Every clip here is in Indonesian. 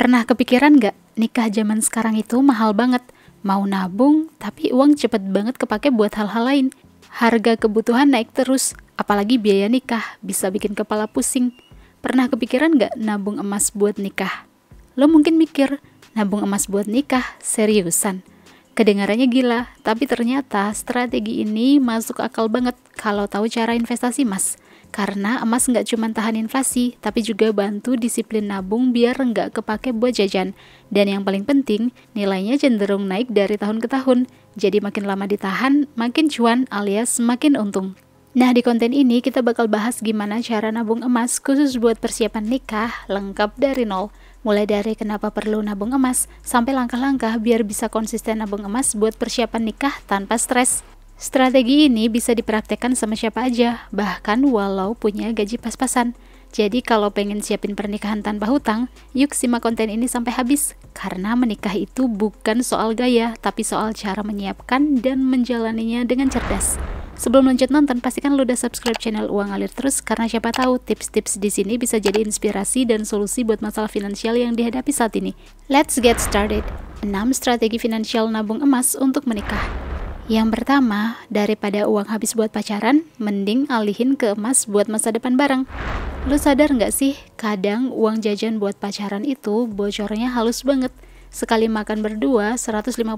Pernah kepikiran nggak, nikah zaman sekarang itu mahal banget. Mau nabung, tapi uang cepet banget kepake buat hal-hal lain. Harga kebutuhan naik terus, apalagi biaya nikah, bisa bikin kepala pusing. Pernah kepikiran nggak nabung emas buat nikah? Lo mungkin mikir, nabung emas buat nikah, seriusan? Kedengarannya gila, tapi ternyata strategi ini masuk akal banget kalau tahu cara investasi emas. Karena emas nggak cuma tahan inflasi, tapi juga bantu disiplin nabung biar nggak kepake buat jajan. Dan yang paling penting, nilainya cenderung naik dari tahun ke tahun. Jadi makin lama ditahan, makin cuan alias makin untung. Nah, di konten ini kita bakal bahas gimana cara nabung emas khusus buat persiapan nikah lengkap dari nol. Mulai dari kenapa perlu nabung emas, sampai langkah-langkah biar bisa konsisten nabung emas buat persiapan nikah tanpa stres. Strategi ini bisa dipraktekkan sama siapa aja, bahkan walau punya gaji pas-pasan. Jadi kalau pengen siapin pernikahan tanpa hutang, yuk simak konten ini sampai habis. Karena menikah itu bukan soal gaya, tapi soal cara menyiapkan dan menjalaninya dengan cerdas. Sebelum lanjut nonton, pastikan lo udah subscribe channel Uang Ngalir Terus, karena siapa tahu tips-tips di sini bisa jadi inspirasi dan solusi buat masalah finansial yang dihadapi saat ini. Let's get started. 6 strategi finansial nabung emas untuk menikah. Yang pertama, daripada uang habis buat pacaran, mending alihin ke emas buat masa depan bareng. Lu sadar nggak sih, kadang uang jajan buat pacaran itu bocornya halus banget. Sekali makan berdua 150.000,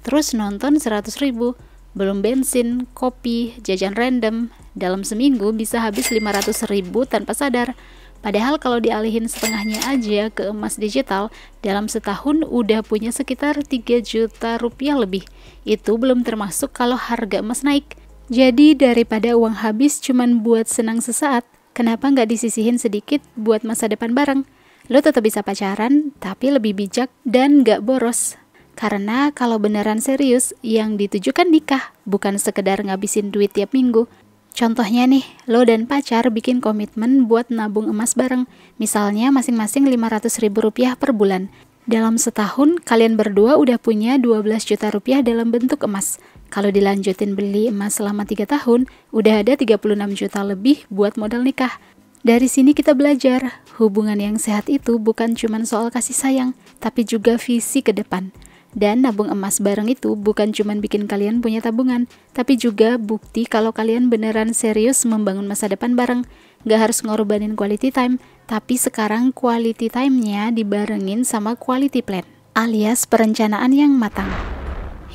terus nonton 100.000, belum bensin, kopi, jajan random. Dalam seminggu bisa habis 500.000 tanpa sadar. Padahal kalau dialihin setengahnya aja ke emas digital, dalam setahun udah punya sekitar 3 juta rupiah lebih. Itu belum termasuk kalau harga emas naik. Jadi daripada uang habis cuman buat senang sesaat, kenapa nggak disisihin sedikit buat masa depan bareng? Lo tetap bisa pacaran, tapi lebih bijak dan nggak boros. Karena kalau beneran serius, yang ditujukan nikah, bukan sekedar ngabisin duit tiap minggu. Contohnya nih, lo dan pacar bikin komitmen buat nabung emas bareng. Misalnya masing-masing 500.000 rupiah per bulan. Dalam setahun, kalian berdua udah punya 12 juta rupiah dalam bentuk emas. Kalau dilanjutin beli emas selama 3 tahun, udah ada 36 juta lebih buat modal nikah. Dari sini kita belajar, hubungan yang sehat itu bukan cuma soal kasih sayang, tapi juga visi ke depan. Dan nabung emas bareng itu bukan cuma bikin kalian punya tabungan, tapi juga bukti kalau kalian beneran serius membangun masa depan bareng. Gak harus ngorbanin quality time, tapi sekarang quality time-nya dibarengin sama quality plan, alias perencanaan yang matang.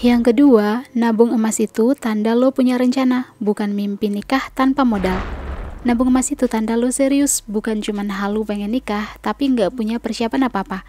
Yang kedua, nabung emas itu tanda lo punya rencana, bukan mimpi nikah tanpa modal. Nabung emas itu tanda lo serius, bukan cuma halu pengen nikah, tapi nggak punya persiapan apa-apa.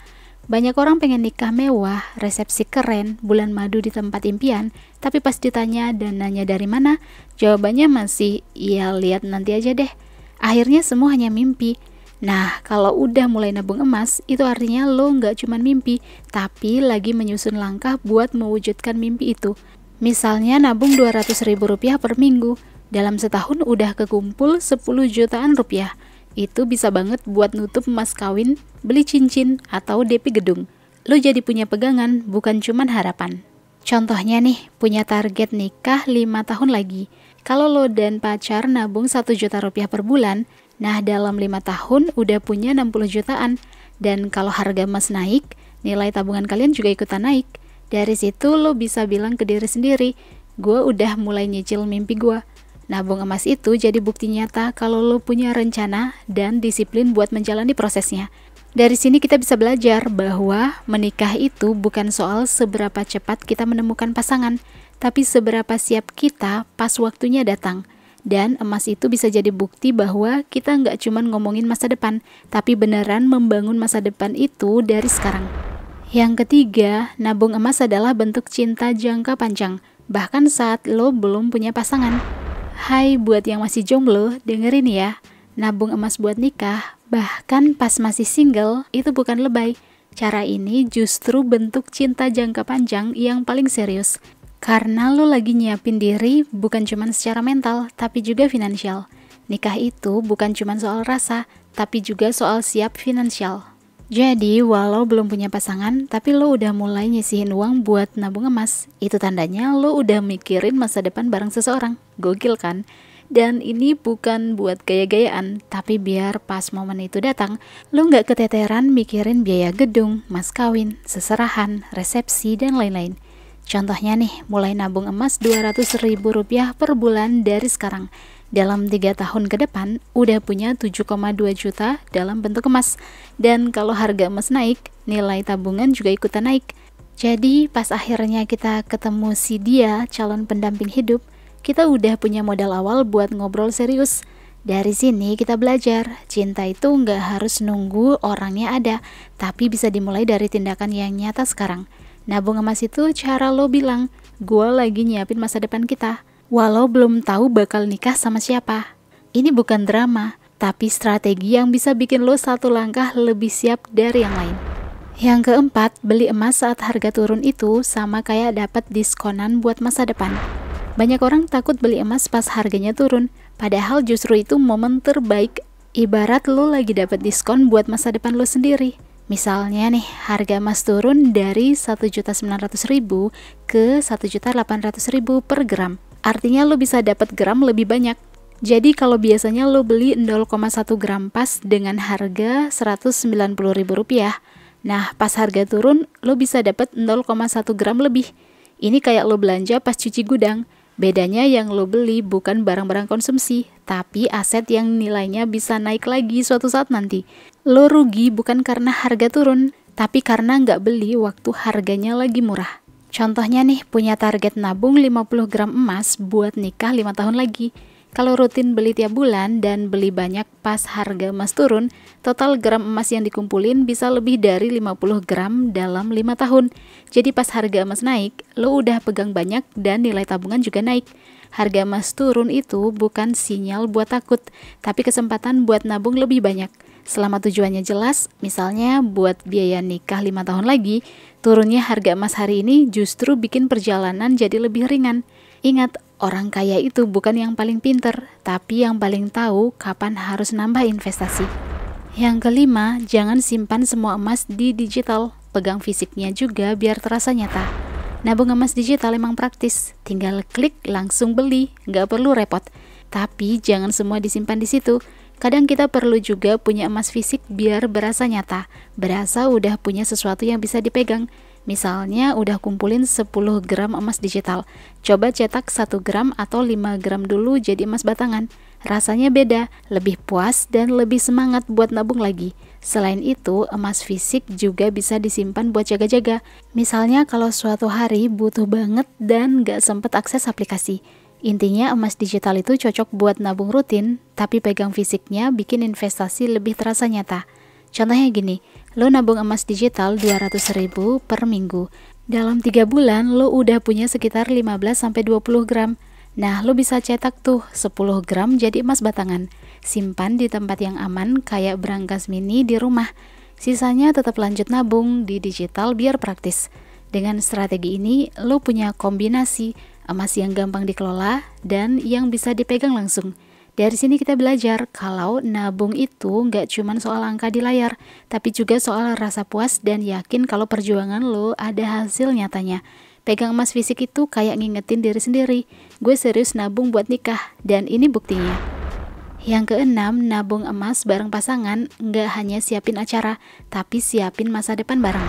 Banyak orang pengen nikah mewah, resepsi keren, bulan madu di tempat impian, tapi pas ditanya dananya dari mana, jawabannya masih, ya lihat nanti aja deh. Akhirnya semua hanya mimpi. Nah, kalau udah mulai nabung emas, itu artinya lo nggak cuma mimpi, tapi lagi menyusun langkah buat mewujudkan mimpi itu. Misalnya nabung 200.000 rupiah per minggu, dalam setahun udah kekumpul 10 jutaan rupiah. Itu bisa banget buat nutup emas kawin, beli cincin, atau DP gedung. Lo jadi punya pegangan, bukan cuman harapan. Contohnya nih, punya target nikah 5 tahun lagi. Kalau lo dan pacar nabung 1 juta rupiah per bulan, nah dalam 5 tahun udah punya 60 jutaan. Dan kalau harga emas naik, nilai tabungan kalian juga ikutan naik. Dari situ lo bisa bilang ke diri sendiri, gue udah mulai nyicil mimpi gue. Nabung emas itu jadi bukti nyata kalau lo punya rencana dan disiplin buat menjalani prosesnya. Dari sini kita bisa belajar bahwa menikah itu bukan soal seberapa cepat kita menemukan pasangan, tapi seberapa siap kita pas waktunya datang. Dan emas itu bisa jadi bukti bahwa kita nggak cuma ngomongin masa depan, tapi beneran membangun masa depan itu dari sekarang. Yang ketiga, nabung emas adalah bentuk cinta jangka panjang, bahkan saat lo belum punya pasangan. Hai buat yang masih jomblo, dengerin ya. Nabung emas buat nikah, bahkan pas masih single, itu bukan lebay. Cara ini justru bentuk cinta jangka panjang yang paling serius. Karena lo lagi nyiapin diri bukan cuma secara mental, tapi juga finansial. Nikah itu bukan cuma soal rasa, tapi juga soal siap finansial. Jadi, walau belum punya pasangan, tapi lo udah mulai nyisihin uang buat nabung emas. Itu tandanya lo udah mikirin masa depan bareng seseorang. Gokil kan? Dan ini bukan buat gaya-gayaan, tapi biar pas momen itu datang, lo nggak keteteran mikirin biaya gedung, mas kawin, seserahan, resepsi, dan lain-lain. Contohnya nih, mulai nabung emas Rp200.000 per bulan dari sekarang. Dalam 3 tahun ke depan, udah punya 7,2 juta dalam bentuk emas. Dan kalau harga emas naik, nilai tabungan juga ikutan naik. Jadi pas akhirnya kita ketemu si dia, calon pendamping hidup, kita udah punya modal awal buat ngobrol serius. Dari sini kita belajar, cinta itu nggak harus nunggu orangnya ada, tapi bisa dimulai dari tindakan yang nyata sekarang. Nabung emas itu cara lo bilang, gue lagi nyiapin masa depan kita, walau belum tahu bakal nikah sama siapa. Ini bukan drama, tapi strategi yang bisa bikin lo satu langkah lebih siap dari yang lain. Yang keempat, beli emas saat harga turun itu sama kayak dapat diskonan buat masa depan. Banyak orang takut beli emas pas harganya turun, padahal justru itu momen terbaik. Ibarat lo lagi dapat diskon buat masa depan lo sendiri. Misalnya nih, harga emas turun dari Rp1.900.000 ke Rp1.800.000 per gram. Artinya lo bisa dapat gram lebih banyak. Jadi kalau biasanya lo beli 0,1 gram pas dengan harga Rp190.000, nah pas harga turun lo bisa dapat 0,1 gram lebih. Ini kayak lo belanja pas cuci gudang. Bedanya yang lo beli bukan barang-barang konsumsi, tapi aset yang nilainya bisa naik lagi suatu saat nanti. Lo rugi bukan karena harga turun, tapi karena nggak beli waktu harganya lagi murah. Contohnya nih, punya target nabung 50 gram emas buat nikah 5 tahun lagi. Kalau rutin beli tiap bulan dan beli banyak pas harga emas turun, total gram emas yang dikumpulin bisa lebih dari 50 gram dalam 5 tahun. Jadi pas harga emas naik, lo udah pegang banyak dan nilai tabungan juga naik. Harga emas turun itu bukan sinyal buat takut, tapi kesempatan buat nabung lebih banyak. Selama tujuannya jelas, misalnya buat biaya nikah 5 tahun lagi, turunnya harga emas hari ini justru bikin perjalanan jadi lebih ringan. Ingat, orang kaya itu bukan yang paling pinter, tapi yang paling tahu kapan harus nambah investasi. Yang kelima, jangan simpan semua emas di digital. Pegang fisiknya juga biar terasa nyata. Nabung emas digital emang praktis, tinggal klik langsung beli, nggak perlu repot. Tapi jangan semua disimpan di situ. Kadang kita perlu juga punya emas fisik biar berasa nyata, berasa udah punya sesuatu yang bisa dipegang. Misalnya udah kumpulin 10 gram emas digital, coba cetak 1 gram atau 5 gram dulu jadi emas batangan. Rasanya beda, lebih puas dan lebih semangat buat nabung lagi. Selain itu, emas fisik juga bisa disimpan buat jaga-jaga. Misalnya kalau suatu hari butuh banget dan gak sempet akses aplikasi. Intinya emas digital itu cocok buat nabung rutin, tapi pegang fisiknya bikin investasi lebih terasa nyata. Contohnya gini, lo nabung emas digital 200.000 per minggu. Dalam 3 bulan lo udah punya sekitar 15-20 gram. Nah, lo bisa cetak tuh 10 gram jadi emas batangan. Simpan di tempat yang aman kayak brankas mini di rumah. Sisanya tetap lanjut nabung di digital biar praktis. Dengan strategi ini, lo punya kombinasi emas yang gampang dikelola dan yang bisa dipegang langsung. Dari sini kita belajar kalau nabung itu nggak cuma soal angka di layar, tapi juga soal rasa puas dan yakin kalau perjuangan lo ada hasil nyatanya. Pegang emas fisik itu kayak ngingetin diri sendiri, gue serius nabung buat nikah, dan ini buktinya. Yang keenam, nabung emas bareng pasangan nggak hanya siapin acara, tapi siapin masa depan bareng.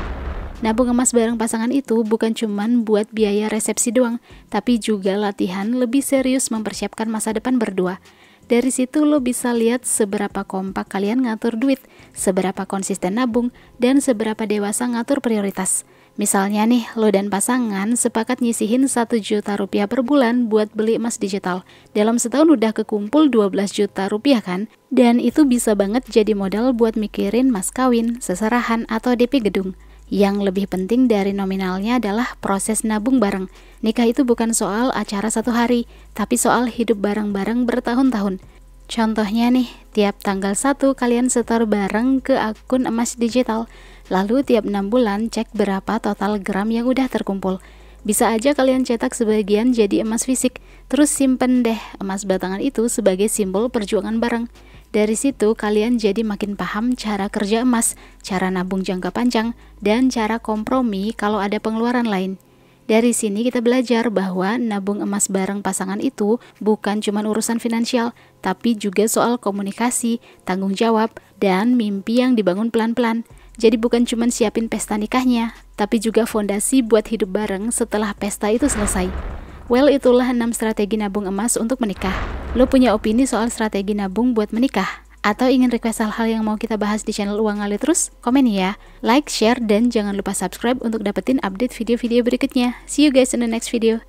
Nabung emas bareng pasangan itu bukan cuman buat biaya resepsi doang, tapi juga latihan lebih serius mempersiapkan masa depan berdua. Dari situ lo bisa lihat seberapa kompak kalian ngatur duit, seberapa konsisten nabung, dan seberapa dewasa ngatur prioritas. Misalnya nih, lo dan pasangan sepakat nyisihin 1 juta rupiah per bulan buat beli emas digital. Dalam setahun udah kekumpul 12 juta rupiah kan? Dan itu bisa banget jadi modal buat mikirin mas kawin, seserahan, atau DP gedung. Yang lebih penting dari nominalnya adalah proses nabung bareng. Nikah itu bukan soal acara 1 hari, tapi soal hidup bareng-bareng bertahun-tahun. Contohnya nih, tiap tanggal 1 kalian setor bareng ke akun emas digital. Lalu tiap 6 bulan cek berapa total gram yang udah terkumpul. Bisa aja kalian cetak sebagian jadi emas fisik, terus simpen deh emas batangan itu sebagai simbol perjuangan bareng. Dari situ kalian jadi makin paham cara kerja emas, cara nabung jangka panjang, dan cara kompromi kalau ada pengeluaran lain. Dari sini kita belajar bahwa nabung emas bareng pasangan itu bukan cuma urusan finansial, tapi juga soal komunikasi, tanggung jawab, dan mimpi yang dibangun pelan-pelan. Jadi bukan cuma siapin pesta nikahnya, tapi juga fondasi buat hidup bareng setelah pesta itu selesai. Well, itulah 6 strategi nabung emas untuk menikah. Lo punya opini soal strategi nabung buat menikah? Atau ingin request hal-hal yang mau kita bahas di channel Uang Ngalir Terus? Komen ya. Like, share, dan jangan lupa subscribe untuk dapetin update video-video berikutnya. See you guys in the next video.